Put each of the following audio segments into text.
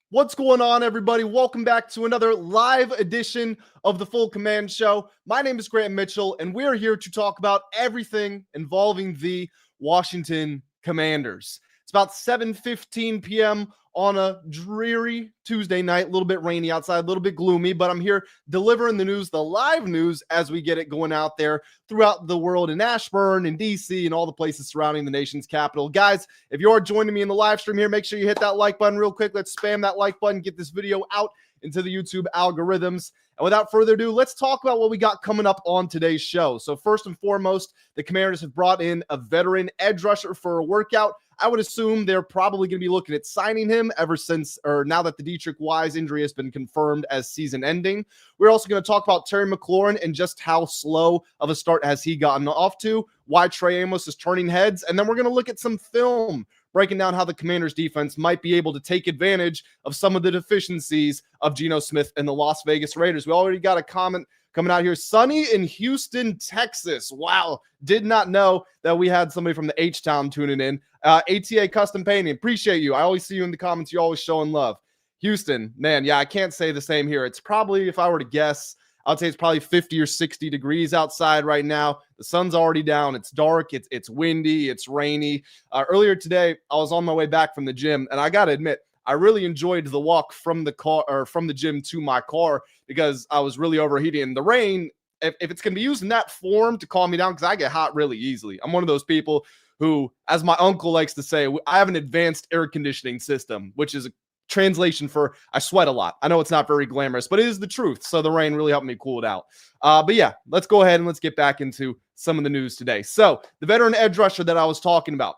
What's going on, everybody? Welcome back to another live edition of the Full Command Show. My name is Grant Mitchell, and we're here to talk about everything involving the Washington Commanders. It's about 7:15 p.m. on a dreary Tuesday night, a little bit rainy outside, a little bit gloomy, but I'm here delivering the news, the live news, as we get it going out there throughout the world in Ashburn, in DC, and all the places surrounding the nation's capital. Guys, if you're joining me in the live stream here, make sure you hit that like button real quick. Let's spam that like button, get this video out into the YouTube algorithms. And without further ado, let's talk about what we got coming up on today's show. So first and foremost, the Commanders have brought in a veteran edge rusher for a workout. I would assume they're probably going to be looking at signing him now that the Dietrich Wise injury has been confirmed as season ending. We're also going to talk about Terry McLaurin and just how slow of a start has he gotten off to, why Trey Amos is turning heads, and then we're going to look at some film breaking down how the Commanders defense might be able to take advantage of some of the deficiencies of Gino Smith and the Las Vegas Raiders. We already got a comment coming out here. Sunny in Houston, Texas. Wow. Did not know that we had somebody from the H-Town tuning in. ATA Custom Painting. Appreciate you. I always see you in the comments. You're always showing love. Houston, man, yeah, I can't say the same here. It's probably, if I were to guess, I'd say it's probably 50 or 60 degrees outside right now. The sun's already down. It's dark. It's windy. It's rainy. Earlier today, I was on my way back from the gym, and I got to admit, I really enjoyed the walk from the gym to my car because I was really overheating. And the rain, if it's going to be used in that form to calm me down, because I get hot really easily. I'm one of those people who, as my uncle likes to say, I have an advanced air conditioning system, which is a translation for I sweat a lot. I know it's not very glamorous, but it is the truth. So the rain really helped me cool it out. But yeah, let's go ahead and let's get back into some of the news today. So the veteran edge rusher that I was talking about,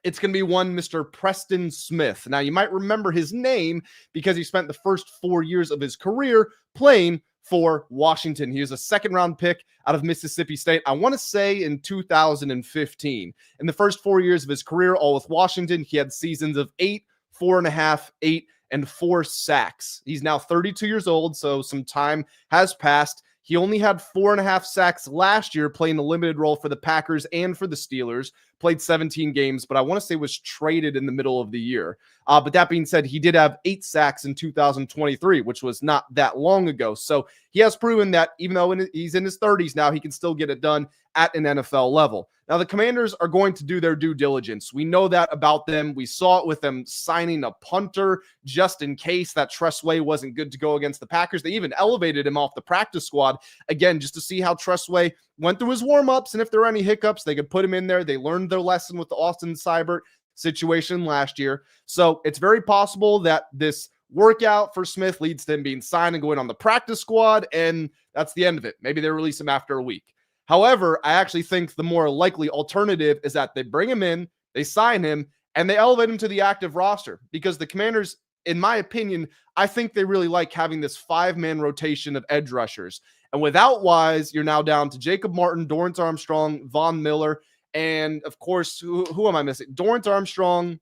it's going to be one Mr. Preston Smith. Now, you might remember his name because he spent the first 4 years of his career playing for Washington. He was a second-round pick out of Mississippi State, I want to say in 2015. In the first 4 years of his career, all with Washington, he had seasons of 8, 4.5, 8, and 4 sacks. He's now 32 years old, so some time has passed. He only had 4.5 sacks last year, playing a limited role for the Packers and for the Steelers. Played 17 games, but I want to say was traded in the middle of the year. But that being said, he did have 8 sacks in 2023, which was not that long ago. So he has proven that even though he's in his 30s now, he can still get it done at an NFL level. Now, the Commanders are going to do their due diligence. We know that about them. We saw it with them signing a punter just in case that Tressway wasn't good to go against the Packers. They even elevated him off the practice squad, again, just to see how Tressway went through his warm-ups, and if there were any hiccups, they could put him in there. They learned their lesson with the Austin Seibert situation last year. So it's very possible that this workout for Smith leads to him being signed and going on the practice squad, and that's the end of it. Maybe they release him after a week. However, I actually think the more likely alternative is that they bring him in, they sign him, and they elevate him to the active roster, because the Commanders, in my opinion, I think they really like having this 5-man rotation of edge rushers. And without Wise, you're now down to Jacob Martin, Dorrance Armstrong, Von Miller, and of course, who am I missing? Dorrance Armstrong,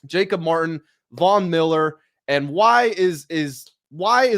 Jacob Martin, Von Miller, and why is the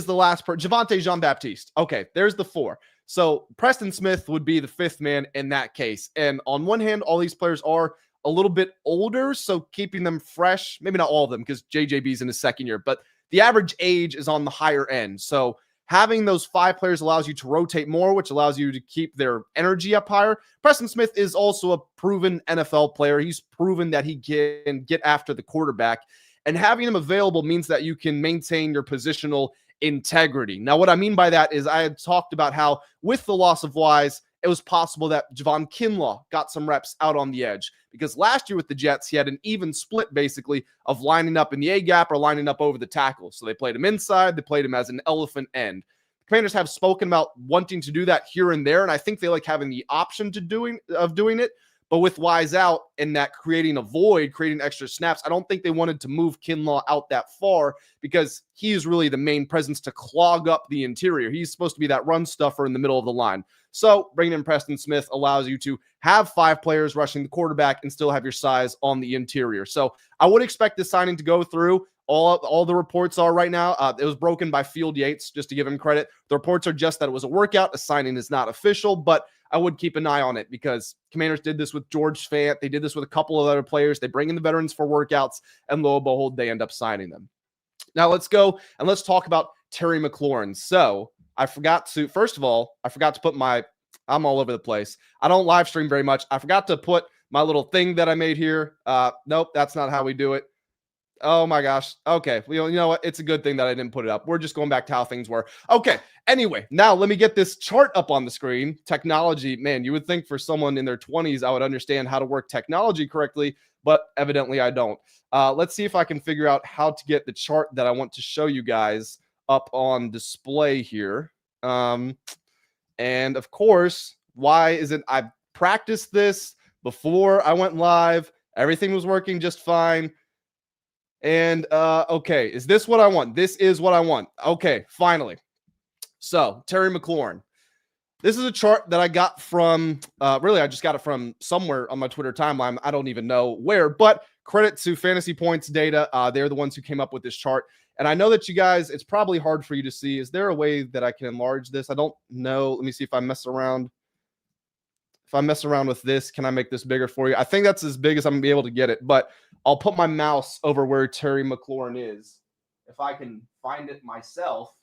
last person? Javonte Jean-Baptiste. Okay, there's the 4. So Preston Smith would be the 5th man in that case. And on one hand, all these players are a little bit older, so keeping them fresh, maybe not all of them because JJB's in his 2nd year, but the average age is on the higher end. So having those 5 players allows you to rotate more, which allows you to keep their energy up higher. Preston Smith is also a proven NFL player. He's proven that he can get after the quarterback, and having him available means that you can maintain your positional integrity. Now, what I mean by that is I had talked about how with the loss of Wise, it was possible that Javon Kinlaw got some reps out on the edge, because last year with the Jets, he had an even split basically of lining up in the A-gap or lining up over the tackle. So they played him inside, they played him as an elephant end. The Commanders have spoken about wanting to do that here and there, and I think they like having the option of doing it. But with Wise out and that creating a void, creating extra snaps, I don't think they wanted to move Kinlaw out that far, because he is really the main presence to clog up the interior. He's supposed to be that run stuffer in the middle of the line. So bringing in Preston Smith allows you to have 5 players rushing the quarterback and still have your size on the interior. So I would expect this signing to go through. All the reports are right now. It was broken by Field Yates, just to give him credit. The reports are just that it was a workout. A signing is not official, but I would keep an eye on it, because Commanders did this with George Fant. They did this with a couple of other players. They bring in the veterans for workouts, and lo and behold, they end up signing them. Now let's go and let's talk about Terry McLaurin. So I forgot to put I'm all over the place. I don't live stream very much. I forgot to put my little thing that I made here. Nope, that's not how we do it. Oh my gosh. Okay. Well, you know what? It's a good thing that I didn't put it up. We're just going back to how things were. Okay. Anyway, now let me get this chart up on the screen. Technology, man, you would think for someone in their 20s, I would understand how to work technology correctly, but evidently I don't. Let's see if I can figure out how to get the chart that I want to show you guys up on display here. And of course, why isn't I practiced this before I went live? Everything was working just fine. And okay, is this what I want? This is what I want. Okay, finally. So Terry McLaurin. This is a chart that I got from, really, I just got it from somewhere on my Twitter timeline. I don't even know where, but credit to Fantasy Points Data. They're the ones who came up with this chart. And I know that you guys, it's probably hard for you to see. Is there a way that I can enlarge this? I don't know. Let me see if I mess around. If I mess around with this, can I make this bigger for you? I think that's as big as I'm going to be able to get it, but I'll put my mouse over where Terry McLaurin is. If I can find it myself.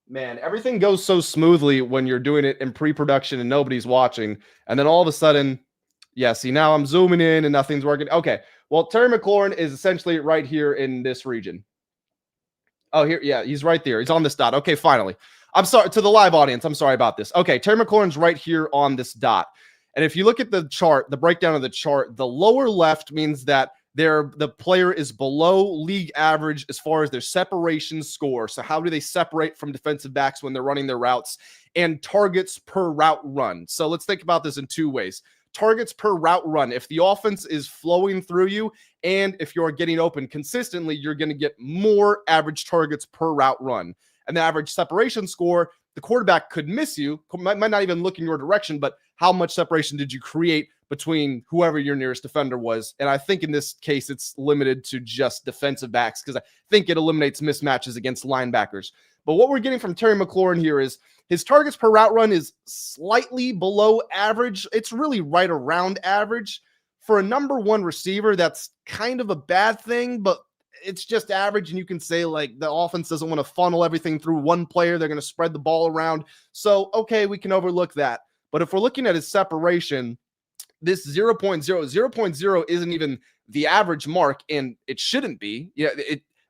Man, everything goes so smoothly when you're doing it in pre-production and nobody's watching. And then all of a sudden, yeah, see, now I'm zooming in and nothing's working. Okay, well, Terry McLaurin is essentially right here in this region. Oh, here, yeah, he's right there. He's on this dot. Okay, finally. I'm sorry, to the live audience, I'm sorry about this. Okay, Terry McLaurin's right here on this dot. And if you look at the chart, the breakdown of the chart, the lower left means that the player is below league average as far as their separation score. So how do they separate from defensive backs when they're running their routes? And targets per route run. So let's think about this in two ways. Targets per route run. If the offense is flowing through you and if you're getting open consistently, you're going to get more average targets per route run. And the average separation score, the quarterback could miss you, might not even look in your direction, but how much separation did you create between whoever your nearest defender was? And I think in this case, it's limited to just defensive backs because I think it eliminates mismatches against linebackers. But what we're getting from Terry McLaurin here is his targets per route run is slightly below average. It's really right around average. For a number one receiver, that's kind of a bad thing, but it's just average, and you can say like the offense doesn't want to funnel everything through one player. They're going to spread the ball around. So, okay, we can overlook that. But if we're looking at his separation, this 0.0 isn't even the average mark, and it shouldn't be. Yeah,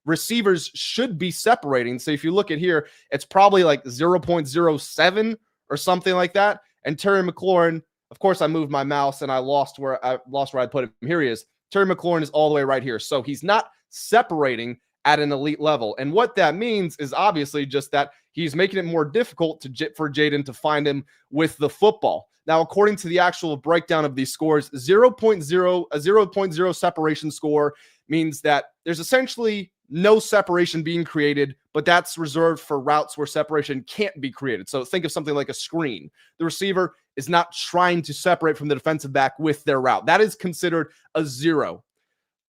receivers should be separating. So if you look at here, it's probably like 0.07 or something like that. And Terry McLaurin, of course, I moved my mouse and I lost where I put him. Here he is. Terry McLaurin is all the way right here. So he's not separating at an elite level. And what that means is obviously just that he's making it more difficult for Jaden to find him with the football. Now, according to the actual breakdown of these scores, a 0.0 separation score means that there's essentially no separation being created, but that's reserved for routes where separation can't be created. So think of something like a screen. The receiver is not trying to separate from the defensive back with their route. That is considered a 0.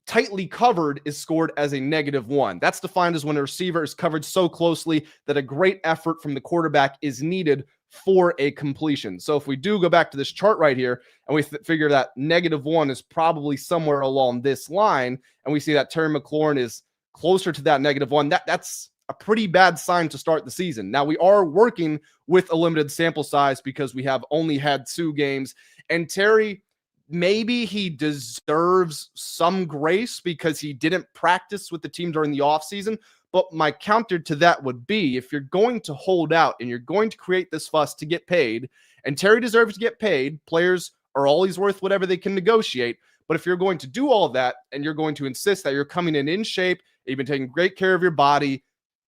Tightly covered is scored as a -1. That's defined as when a receiver is covered so closely that a great effort from the quarterback is needed for a completion. So if we do go back to this chart right here and we figure that -1 is probably somewhere along this line, and we see that Terry McLaurin is closer to that -1, that's a pretty bad sign to start the season. Now, we are working with a limited sample size because we have only had 2 games, and Terry, maybe he deserves some grace because he didn't practice with the team during the offseason. But my counter to that would be, if you're going to hold out and you're going to create this fuss to get paid, and Terry deserves to get paid, players are always worth whatever they can negotiate. But if you're going to do all of that and you're going to insist that you're coming in shape, you've been taking great care of your body,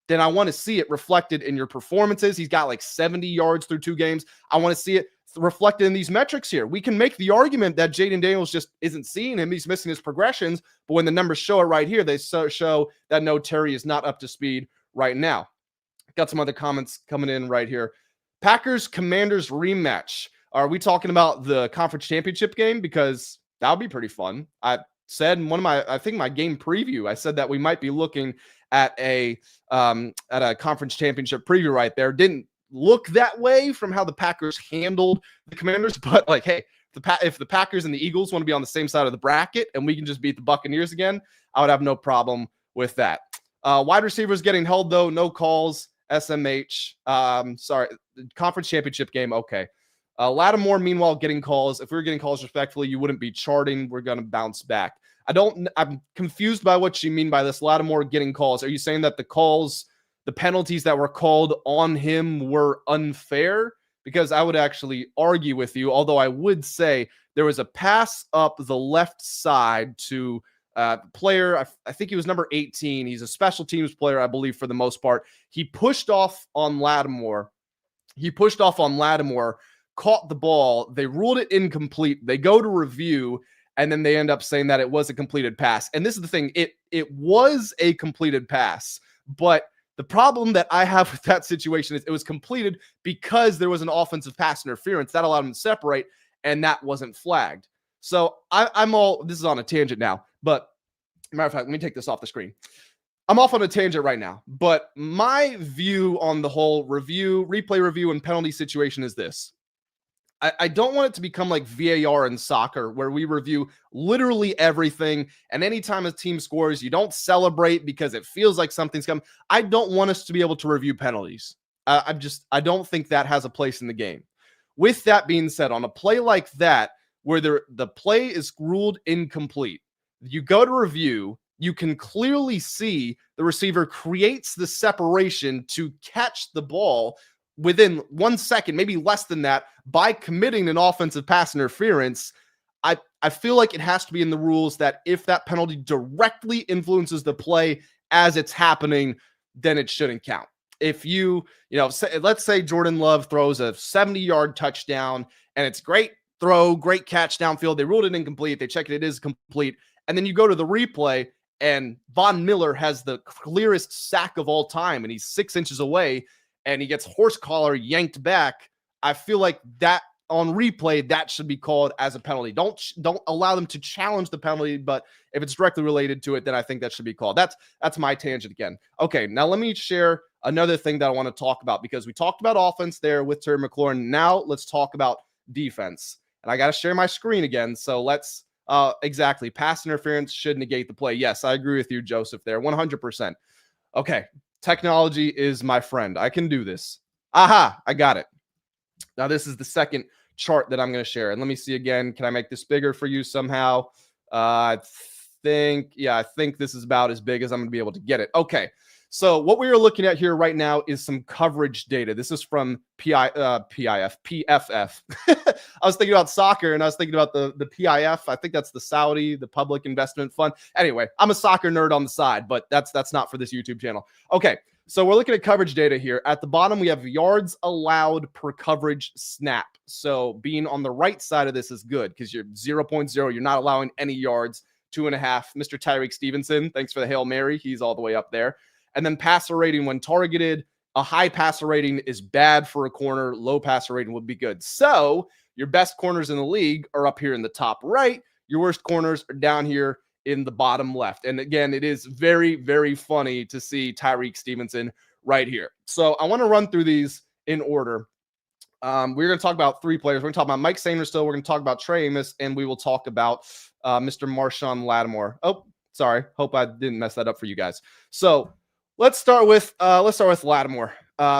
then I want to see it reflected in your performances. He's got like 70 yards through 2 games. I want to see it reflected in these metrics here. We can make the argument that Jaden Daniels just isn't seeing him. He's missing his progressions. But when the numbers show it right here, they show that no, Terry is not up to speed right now. Got some other comments coming in right here. Packers Commanders rematch. Are we talking about the conference championship game? Because that would be pretty fun. I said in I think my game preview, I said that we might be looking at a conference championship preview right there. Didn't look that way from how the Packers handled the Commanders, but like, hey, if the Packers and the Eagles want to be on the same side of the bracket and we can just beat the Buccaneers again, I would have no problem with that. Wide receivers getting held, though. No calls. SMH. Sorry. Conference championship game. Okay. Lattimore, meanwhile, getting calls. If we were getting calls respectfully, you wouldn't be charting. We're going to bounce back. I'm confused by what you mean by this. Lattimore getting calls. Are you saying that the penalties that were called on him were unfair? Because I would actually argue with you, although I would say there was a pass up the left side to player. I think he was number 18. He's a special teams player, I believe, for the most part. He pushed off on Lattimore. Caught the ball. They ruled it incomplete. They go to review, and then they end up saying that it was a completed pass. And this is the thing. It was a completed pass, but the problem that I have with that situation is it was completed because there was an offensive pass interference that allowed him to separate, and that wasn't flagged. So this is on a tangent now, but matter of fact, let me take this off the screen. I'm off on a tangent right now, but my view on the whole replay review, and penalty situation is this. I don't want it to become like VAR in soccer, where we review literally everything, and anytime a team scores, you don't celebrate because it feels like something's coming. I don't want us to be able to review penalties. I don't think that has a place in the game. With that being said, on a play like that, where the play is ruled incomplete, you go to review, you can clearly see the receiver creates the separation to catch the ball within 1 second, maybe less than that, by committing an offensive pass interference. I feel like it has to be in the rules that if that penalty directly influences the play as it's happening, then it shouldn't count. If let's say Jordan Love throws a 70-yard touchdown and it's great throw, great catch downfield. They ruled it incomplete. They checked it is complete. And then you go to the replay and Von Miller has the clearest sack of all time and he's 6 inches away and he gets horse collar yanked back. I feel like that on replay, that should be called as a penalty. Don't allow them to challenge the penalty, but if it's directly related to it, then I think that should be called. That's my tangent again. Okay, now let me share another thing that I want to talk about, because we talked about offense there with Terry McLaurin. Now let's talk about defense. And I got to share my screen again. So let's exactly. Pass interference should negate the play. Yes, I agree with you, Joseph, there. 100%. Okay. Technology is my friend. I can do this. Aha, I got it. Now this is the second chart that I'm going to share. And let me see again. Can I make this bigger for you somehow? I think this is about as big as I'm going to be able to get it. Okay. So what we are looking at here right now is some coverage data. This is from PFF. I was thinking about soccer and I was thinking about the PIF. I think that's the Public Investment Fund. Anyway, I'm a soccer nerd on the side, but that's not for this YouTube channel. Okay, so we're looking at coverage data here. At the bottom, we have yards allowed per coverage snap. So being on the right side of this is good because you're 0.0. You're not allowing any yards. 2.5. Mr. Tyreek Stevenson, thanks for the Hail Mary. He's all the way up there. And then passer rating when targeted. A high passer rating is bad for a corner. Low passer rating would be good. So your best corners in the league are up here in the top right. Your worst corners are down here in the bottom left. And again, it is very, very funny to see Tyreek Stevenson right here. So I want to run through these in order. We're going to talk about 3 players. We're going to talk about Mike Sainer still. We're going to talk about Trey Amos, and we will talk about Mr. Marshawn Lattimore. Oh, sorry. Hope I didn't mess that up for you guys. So let's start with Lattimore.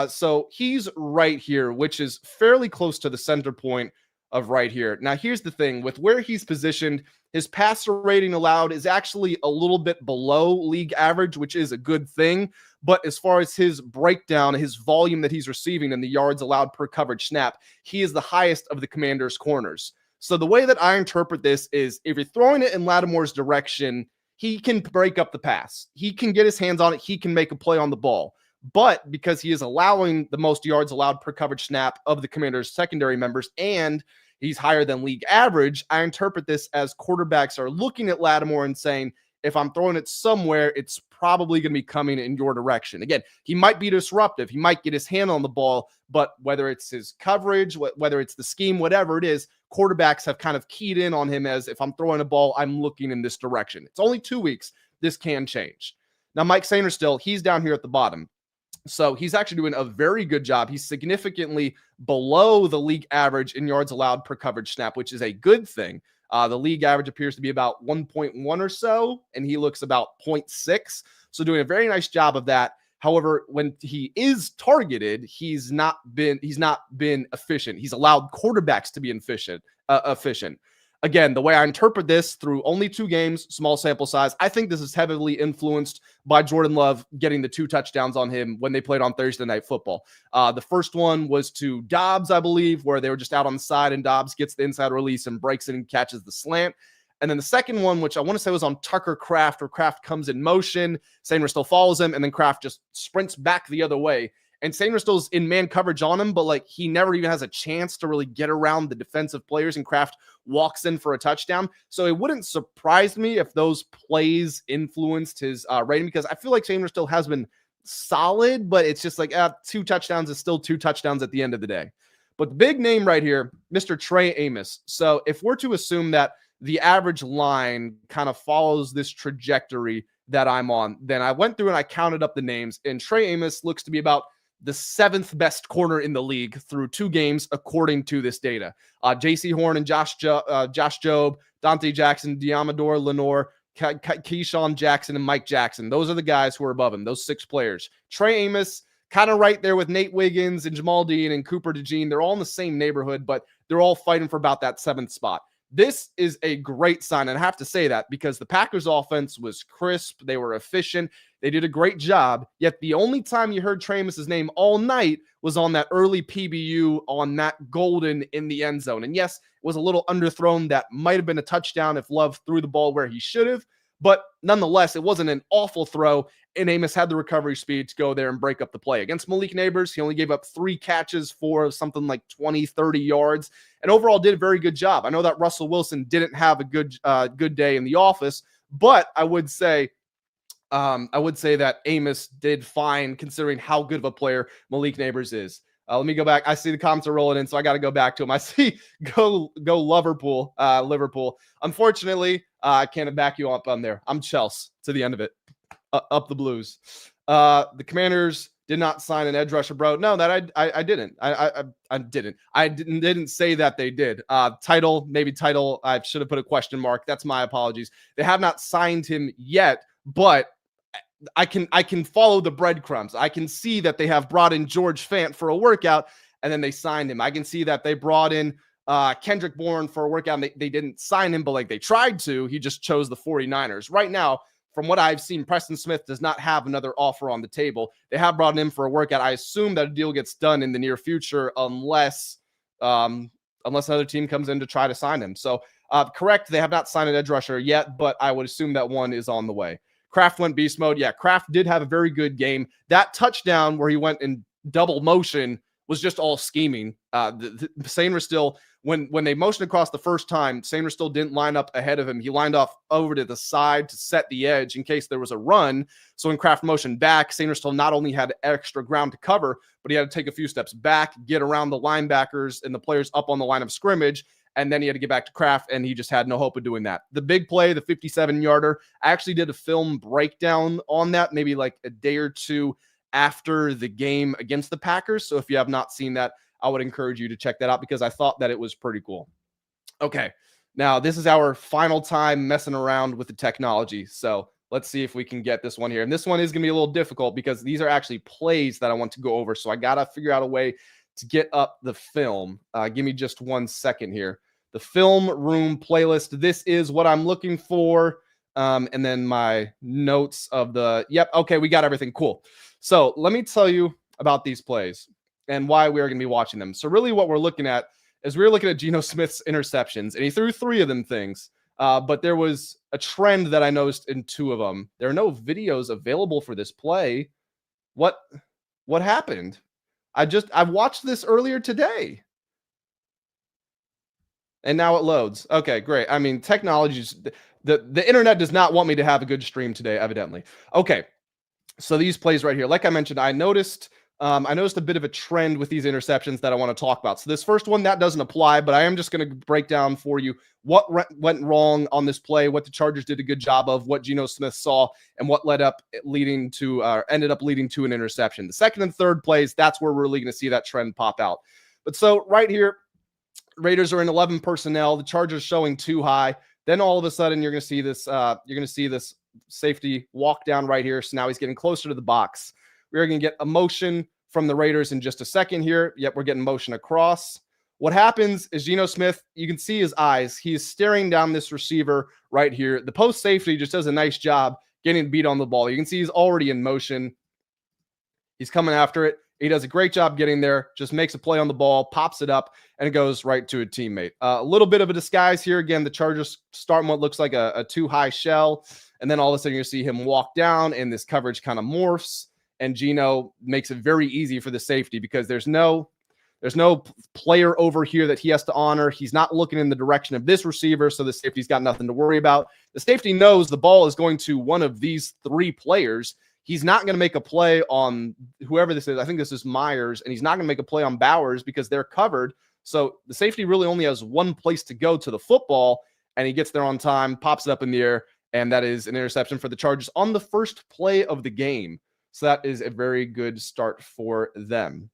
So he's right here, which is fairly close to the center point of right here. Now, here's the thing. With where he's positioned, his passer rating allowed is actually a little bit below league average, which is a good thing. But as far as his breakdown, his volume that he's receiving and the yards allowed per coverage snap, he is the highest of the Commanders' corners. So the way that I interpret this is if you're throwing it in Lattimore's direction, he can break up the pass. He can get his hands on it. He can make a play on the ball. But because he is allowing the most yards allowed per coverage snap of the Commanders' secondary members, and he's higher than league average, I interpret this as quarterbacks are looking at Lattimore and saying, if I'm throwing it somewhere, it's probably going to be coming in your direction. Again, he might be disruptive. He might get his hand on the ball, but whether it's his coverage, whether it's the scheme, whatever it is, quarterbacks have kind of keyed in on him as if I'm throwing a ball, I'm looking in this direction. It's only 2 weeks. This can change. Now, Mike Sainer still, he's down here at the bottom. So he's actually doing a very good job. He's significantly below the league average in yards allowed per coverage snap, which is a good thing. The league average appears to be about 1.1 or so, and he looks about 0.6. So doing a very nice job of that. However, when he is targeted, he's not been efficient. He's allowed quarterbacks to be efficient. Again, the way I interpret this through only 2 games, small sample size, I think this is heavily influenced by Jordan Love getting the 2 touchdowns on him when they played on Thursday Night Football. The first one was to Dobbs, I believe, where they were just out on the side and Dobbs gets the inside release and breaks it and catches the slant. And then the second one, which I want to say was on Tucker Kraft, where Kraft comes in motion, Sainer still follows him, and then Kraft just sprints back the other way. And Sainer still's in man coverage on him, but like he never even has a chance to really get around the defensive players, and Kraft walks in for a touchdown. So it wouldn't surprise me if those plays influenced his rating, because I feel like Sainer still has been solid, but it's just like 2 touchdowns is still 2 touchdowns at the end of the day. But the big name right here, Mr. Trey Amos. So if we're to assume that the average line kind of follows this trajectory that I'm on, then I went through and I counted up the names, and Trey Amos looks to be about the 7th best corner in the league through 2 games, according to this data. J.C. Horn and Josh Jobe, Dante Jackson, Diamador Lenore, Keyshawn Jackson, and Mike Jackson. Those are the guys who are above him, those 6 players. Trey Amos, kind of right there with Nate Wiggins and Jamal Dean and Cooper DeJean. They're all in the same neighborhood, but they're all fighting for about that 7th spot. This is a great sign, and I have to say that because the Packers' offense was crisp. They were efficient. They did a great job, yet the only time you heard Trey Amos' name all night was on that early PBU on Matt Golden in the end zone. And yes, it was a little underthrown. That might have been a touchdown if Love threw the ball where he should have, but nonetheless, it wasn't an awful throw, and Amos had the recovery speed to go there and break up the play. Against Malik Neighbors, he only gave up 3 catches for something like 20, 30 yards, and overall did a very good job. I know that Russell Wilson didn't have a good day in the office, but I would say that Amos did fine considering how good of a player Malik Neighbors is. Let me go back. I see the comments are rolling in, so I got to go back to them. I see go Liverpool. Liverpool. Unfortunately, I can't back you up on there. I'm Chelsea to the end of it. Up the Blues. The Commanders did not sign an edge rusher, bro. No, that I didn't. I didn't. I didn't say that they did. Title. I should have put a question mark. That's my apologies. They have not signed him yet, but I can follow the breadcrumbs. I can see that they have brought in George Fant for a workout, and then they signed him. I can see that they brought in Kendrick Bourne for a workout, and they didn't sign him, but like they tried to. He just chose the 49ers. Right now, from what I've seen, Preston Smith does not have another offer on the table. They have brought him in for a workout. I assume that a deal gets done in the near future unless another team comes in to try to sign him. So correct, they have not signed an edge rusher yet, but I would assume that one is on the way. Kraft went beast mode. Yeah, Kraft did have a very good game. That touchdown where he went in double motion was just all scheming. Sainer still, when they motioned across the first time, Sainer still didn't line up ahead of him. He lined off over to the side to set the edge in case there was a run. So when Kraft motioned back, Sainer still not only had extra ground to cover, but he had to take a few steps back, get around the linebackers and the players up on the line of scrimmage. And then he had to get back to Kraft, and he just had no hope of doing that. The big play, the 57-yarder, I actually did a film breakdown on that maybe like a day or 2 after the game against the Packers. So if you have not seen that, I would encourage you to check that out because I thought that it was pretty cool. Okay, now this is our final time messing around with the technology. So let's see if we can get this one here. And this one is going to be a little difficult because these are actually plays that I want to go over. So I got to figure out a way to get up the film. Give me just 1 second here. The film room playlist. This is what I'm looking for. And then my notes of the, yep. Okay. We got everything. Cool. So let me tell you about these plays and why we're going to be watching them. So really what we're looking at is we're looking at Gino Smith's interceptions, and he threw 3 of them things. But there was a trend that I noticed in 2 of them. There are no videos available for this play. What happened? I watched this earlier today. And now it loads. Okay, great. I mean, technology's the internet does not want me to have a good stream today, evidently. Okay. So these plays right here, like I mentioned, I noticed a bit of a trend with these interceptions that I want to talk about. So this first one, that doesn't apply, but I am just going to break down for you what went wrong on this play, what the Chargers did a good job of, what Gino Smith saw, and what ended up leading to an interception. The second and third plays, that's where we're really going to see that trend pop out. But so right here, Raiders are in 11 personnel. The Chargers showing 2 high. Then all of a sudden, you're going to see this safety walk down right here. So now he's getting closer to the box. We're going to get a motion from the Raiders in just a second here. Yep, we're getting motion across. What happens is Gino Smith, you can see his eyes. He is staring down this receiver right here. The post safety just does a nice job getting beat on the ball. You can see he's already in motion. He's coming after it. He does a great job getting there, just makes a play on the ball, pops it up, and it goes right to a teammate. A little bit of a disguise here. Again, the Chargers start what looks like a too high shell, and then all of a sudden you see him walk down, and this coverage kind of morphs, and Gino makes it very easy for the safety because there's no player over here that he has to honor. He's not looking in the direction of this receiver, so the safety's got nothing to worry about. The safety knows the ball is going to one of these three players. He's not going to make a play on whoever this is. I think this is Myers, and he's not going to make a play on Bowers because they're covered. So the safety really only has one place to go to the football, and he gets there on time, pops it up in the air, and that is an interception for the Chargers on the first play of the game. So that is a very good start for them.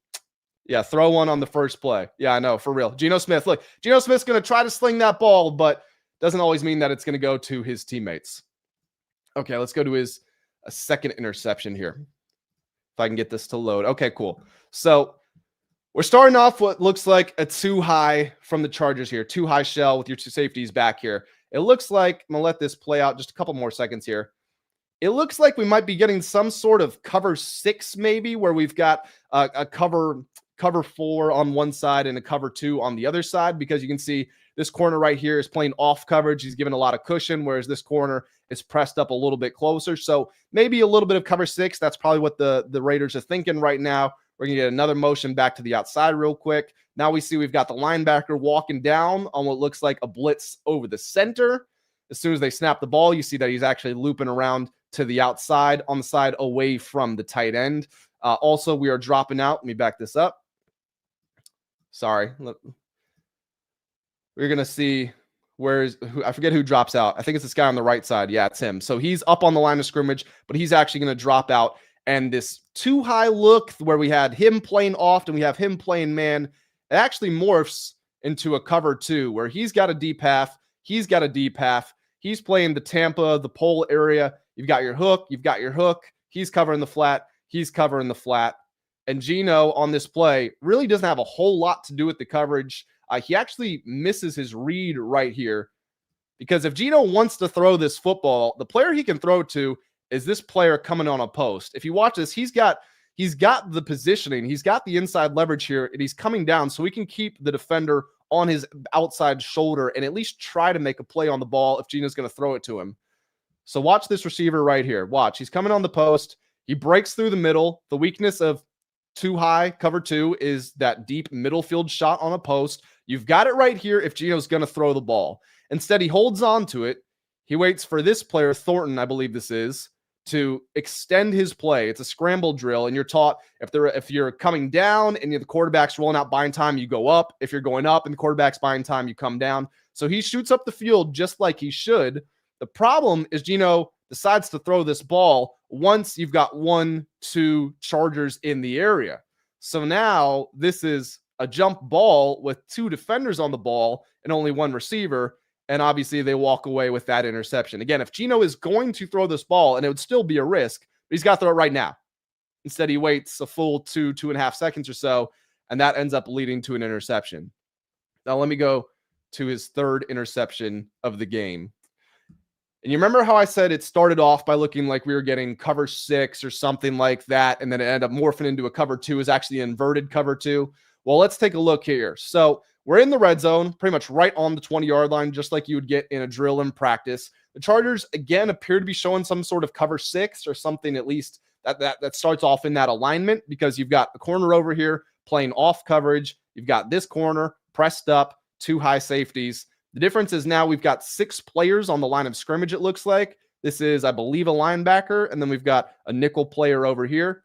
Yeah, throw one on the first play. Yeah, I know, for real. Gino Smith, look, Gino Smith's going to try to sling that ball, but doesn't always mean that it's going to go to his teammates. Okay, let's go to a second interception here. If I can get this to load. Okay, cool. So we're starting off what looks like a too high from the Chargers here. Too high shell with your two safeties back here. It looks like, I'm going to let this play out just a couple more seconds here. It looks like we might be getting some sort of cover 6 maybe, where we've got a cover 4 on one side and a cover 2 on the other side, because you can see this corner right here is playing off coverage. He's given a lot of cushion, whereas this corner is pressed up a little bit closer. So maybe a little bit of cover 6. That's probably what the Raiders are thinking right now. We're going to get another motion back to the outside real quick. Now we see we've got the linebacker walking down on what looks like a blitz over the center. As soon as they snap the ball, you see that he's actually looping around to the outside on the side away from the tight end. Also, we are dropping out. Let me back this up. Sorry. We're going to see I forget who drops out. I think it's this guy on the right side. Yeah, it's him. So he's up on the line of scrimmage, but he's actually going to drop out. And this too high look where we had him playing off and we have him playing man, it actually morphs into a cover 2 where he's got a deep half. He's got a deep half. He's playing the Tampa, the pole area. You've got your hook. You've got your hook. He's covering the flat. He's covering the flat. And Gino on this play really doesn't have a whole lot to do with the coverage. He actually misses his read right here, because if Gino wants to throw this football, the player he can throw to is this player coming on a post. If you watch this, he's got the positioning. He's got the inside leverage here, and he's coming down so he can keep the defender on his outside shoulder and at least try to make a play on the ball if Gino's going to throw it to him. So watch this receiver right here. Watch. He's coming on the post. He breaks through the middle. The weakness of too high cover 2 is that deep middle field shot on a post. You've got it right here if Gino's going to throw the ball. Instead, he holds on to it. He waits for this player, Thornton, I believe this is, to extend his play. It's a scramble drill, and you're taught if you're coming down and the quarterback's rolling out buying time, you go up. If you're going up and the quarterback's buying time, you come down. So he shoots up the field just like he should. The problem is Gino decides to throw this ball once you've got 1-2 Chargers in the area. So now this is a jump ball with 2 defenders on the ball and only 1 receiver. And obviously they walk away with that interception. Again, if Gino is going to throw this ball, and it would still be a risk, but he's got to throw it right now. Instead, he waits a full 2.5 seconds or so, and that ends up leading to an interception. Now let me go to his third interception of the game. And you remember how I said it started off by looking like we were getting cover 6 or something like that, and then it ended up morphing into a cover 2, is actually an inverted cover 2. Well, let's take a look here. So we're in the red zone, pretty much right on the 20-yard line, just like you would get in a drill in practice. The Chargers, again, appear to be showing some sort of cover 6 or something, at least that starts off in that alignment, because you've got the corner over here playing off coverage. You've got this corner pressed up, 2 high safeties. The difference is now we've got 6 players on the line of scrimmage, it looks like. This is, I believe, a linebacker, and then we've got a nickel player over here.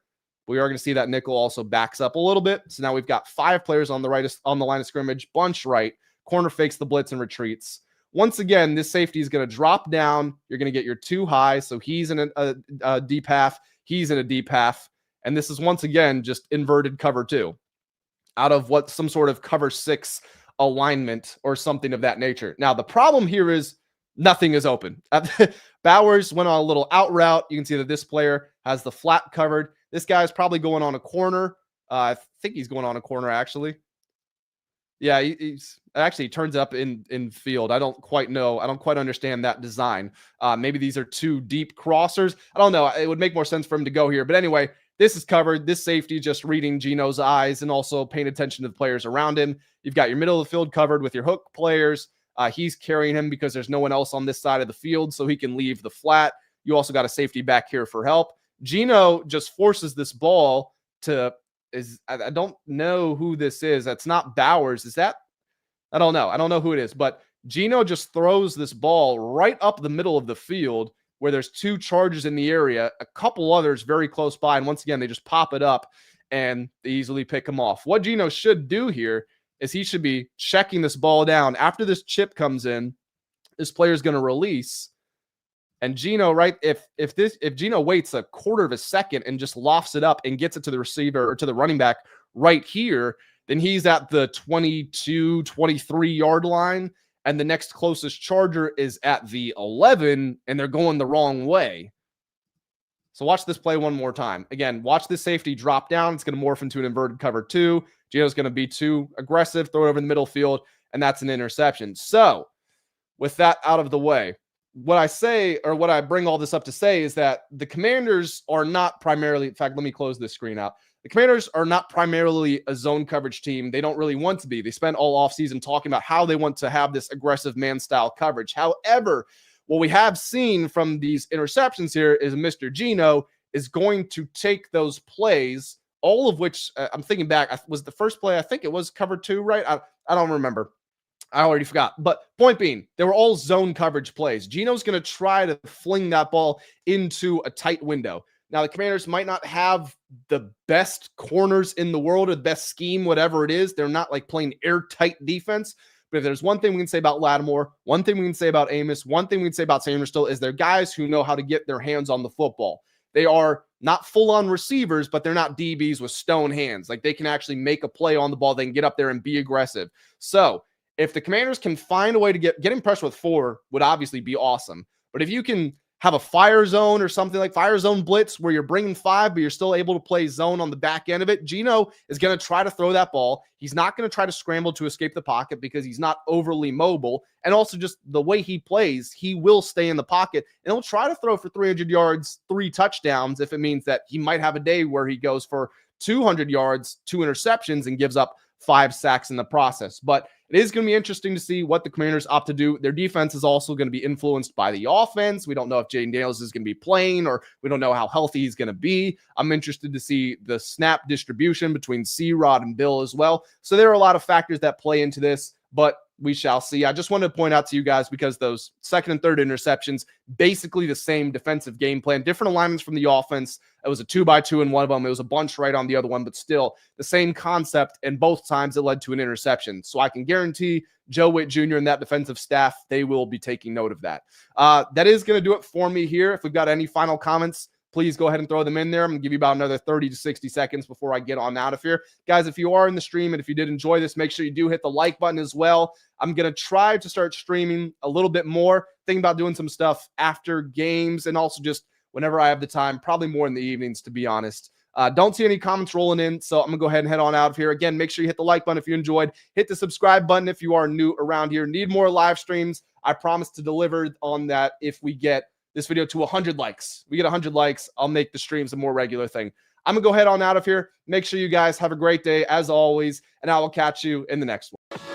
We are going to see that nickel also backs up a little bit. So now we've got 5 players on the line of scrimmage, bunch right. Corner fakes the blitz and retreats. Once again, this safety is going to drop down. You're going to get your 2 high. So he's in a deep half. He's in a deep half. And this is once again just inverted cover 2 out of what some sort of cover 6 alignment or something of that nature. Now, the problem here is nothing is open. Bowers went on a little out route. You can see that this player has the flat covered. This guy's probably going on a corner. I think he's going on a corner, actually. Yeah, he's actually, he turns up in field. I don't quite know. I don't quite understand that design. Maybe these are two deep crossers. I don't know. It would make more sense for him to go here. But anyway, this is covered. This safety just reading Gino's eyes and also paying attention to the players around him. You've got your middle of the field covered with your hook players. He's carrying him because there's no one else on this side of the field, so he can leave the flat. You also got a safety back here for help. Gino just forces this ball to I don't know who this is. That's not Bowers. Is that? I don't know. I don't know who it is, but Gino just throws this ball right up the middle of the field where there's two Chargers in the area, a couple others very close by. And once again, they just pop it up and they easily pick him off. What Gino should do here is he should be checking this ball down. After this chip comes in, this player is going to release. And Gino, right, if Gino waits a quarter of a second and just lofts it up and gets it to the receiver or to the running back right here, then he's at the 22, 23-yard line, and the next closest Charger is at the 11, and they're going the wrong way. So watch this play one more time. Again, watch this safety drop down. It's going to morph into an inverted cover 2. Gino's going to be too aggressive, throw it over in the middle field, and that's an interception. So with that out of the way, what I say, or what I bring all this up to say, is that the Commanders are not primarily, in fact, let me close this screen out. The Commanders are not primarily a zone coverage team. They don't really want to be. They spent all offseason talking about how they want to have this aggressive man-style coverage. However, what we have seen from these interceptions here is Mr. Gino is going to take those plays, all of which, I'm thinking back, was the first play, I think it was cover 2, right? I don't remember. I already forgot. But point being, they were all zone coverage plays. Gino's going to try to fling that ball into a tight window. Now, the Commanders might not have the best corners in the world or the best scheme, whatever it is. They're not like playing airtight defense. But if there's one thing we can say about Lattimore, one thing we can say about Amos, one thing we can say about Sainristil is they're guys who know how to get their hands on the football. They are not full-on receivers, but they're not DBs with stone hands. Like, they can actually make a play on the ball. They can get up there and be aggressive. So if the Commanders can find a way to getting pressure with 4 would obviously be awesome. But if you can have a fire zone or something like fire zone blitz where you're bringing 5, but you're still able to play zone on the back end of it, Gino is going to try to throw that ball. He's not going to try to scramble to escape the pocket because he's not overly mobile. And also just the way he plays, he will stay in the pocket and he'll try to throw for 300 yards, 3 touchdowns if it means that he might have a day where he goes for 200 yards, 2 interceptions, and gives up 5 sacks in the process. But it is going to be interesting to see what the Commanders opt to do. Their defense is also going to be influenced by the offense. We don't know if Jaden Daniels is going to be playing, or we don't know how healthy he's going to be. I'm interested to see the snap distribution between C-Rod and Bill as well. So there are a lot of factors that play into this, but we shall see. I just wanted to point out to you guys, because those second and third interceptions, basically the same defensive game plan, different alignments from the offense. It was a 2-by-2 in one of them. It was a bunch right on the other one, but still the same concept. And both times it led to an interception. So I can guarantee Joe Witt Jr. and that defensive staff, they will be taking note of that. That is going to do it for me here. If we've got any final comments, please go ahead and throw them in there. I'm going to give you about another 30 to 60 seconds before I get on out of here. Guys, if you are in the stream and if you did enjoy this, make sure you do hit the like button as well. I'm going to try to start streaming a little bit more. Thinking about doing some stuff after games and also just whenever I have the time, probably more in the evenings, to be honest. Don't see any comments rolling in, so I'm going to go ahead and head on out of here. Again, make sure you hit the like button if you enjoyed. Hit the subscribe button if you are new around here. Need more live streams. I promise to deliver on that if we get this video to 100 likes. We get 100 likes, I'll make the streams a more regular thing. I'm going to go ahead on out of here. Make sure you guys have a great day, as always, and I will catch you in the next one.